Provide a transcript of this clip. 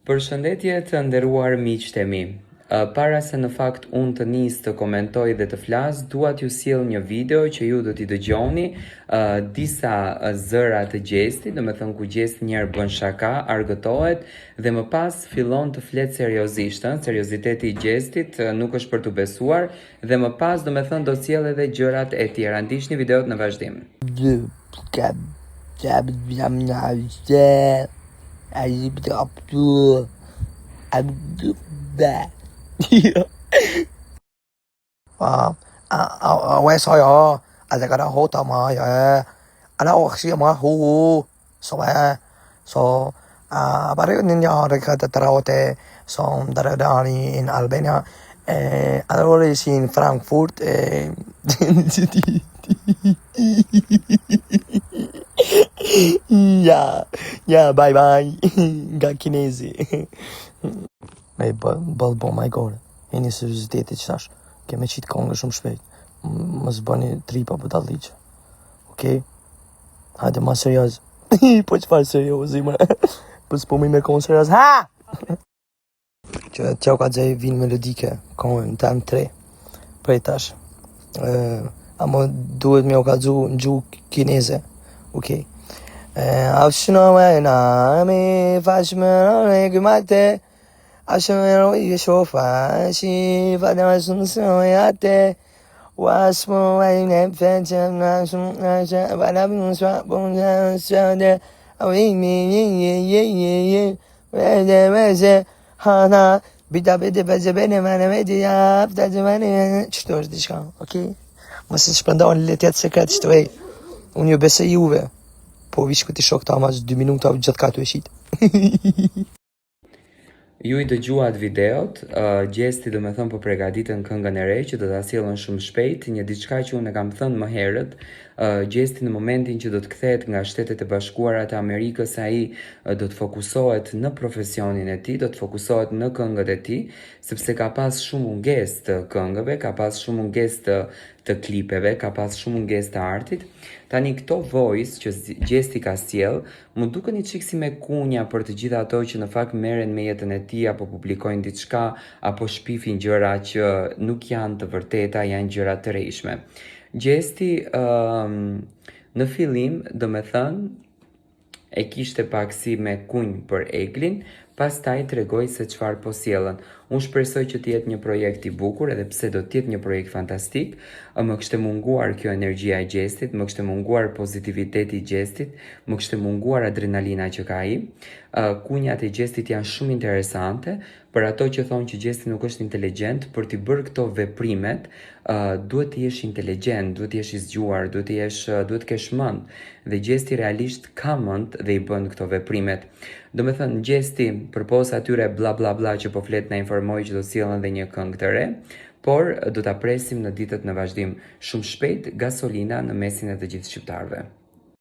Përshëndetje të nderuar miqtë e mi. Para se në fakt unë të nis të komentoj dhe të flas, dua t'ju sjell një video që ju do t'i dëgjoni disa zëra të Gjestit, domethënë ku Gjesti njerë bën shaka, argëtohet dhe më pas fillon të flet seriozisht. Serioziteti i Gjestit nuk është për t'u besuar dhe më pas domethënë do sjell edhe gjërat e tjera. Ndiqni videot në vazhdim. ويسايا أذكر هوتا مايا أنا أخشي ما هو صباح so برای نیا رکات تراوته som daradani in Albania allora si in Frankfurt ja bye bye nga kinezi me balbo my god jeni serioziteti që thash keme qitë kongë shumë shpejt mos bëni tripa për dalliqe okej hajde ma serioz po çfarë seriozi më po s'po me konë serioz ha që t'ja ka dzej vinë melodike kohën tam 3 prej tash ama duhet me o ka dzu në gjuhë kineze okej afshënome na me fashme në gjumate ashëmero i shofa shi fadama sunsoyate wasmo ai ne fenjem na sunja balabun swa bunja sade awi mi veze hana bida bede bene media afta zamani çto është diçka okay mos e shpërndani letjet sekret shtuaj unë ju besoj juve po vish ku ti shok ta mas 2 minuta gjithë ka tu e shit Ju i dëgjuat videot, Gjesti do me thënë po përgatitën këngën e re që do ta sjellën shumë shpejt, një diçka që unë e kam thënë më herët, Gjesti në momentin që do të kthehet nga Shtetet e Bashkuara të Amerikës, ai do të fokusohet në profesionin e tij, do të fokusohet në këngët e tij, sepse ka pas shumë mungesë të këngëve, ka pas shumë mungesë të klipeve, ka pas shumë mungesë të artit. Tani këto voice që Gjesti ka sjell, më duken një çik si me kunja për të gjitha ato që në fakt merren me jetën e tij apo publikojnë diçka apo shpifin gjëra që nuk janë të vërteta, janë gjëra të rrejshme. Gjesti në fillim, domethënë e kishte pak si me kunj për Eglin, pastaj tregoi se çfarë po sjellën. Unë shpresoj që të jetë një projekt i bukur, edhe pse do të jetë një projekt fantastik. Më kishte munguar kjo energjia e Gjestit, më kishte munguar pozitiviteti i Gjestit, më kishte munguar adrenalina që ka ai. Kunjat e Gjestit janë shumë interesante, për ato që thonë që Gjesti nuk është inteligjent, për t'i bërë këto veprimet, duhet të jesh inteligjent, duhet të jesh i zgjuar, duhet të kesh mend. Dhe Gjesti realisht ka mend dhe i bën këto veprimet. Domethënë Gjesti përpos atyre bla bla bla që po flet na informoi që do sjellën dhe një këngë të re, por do ta presim në ditët në vazhdim. Shumë shpejt gasolina në mesin e të gjithë shqiptarëve.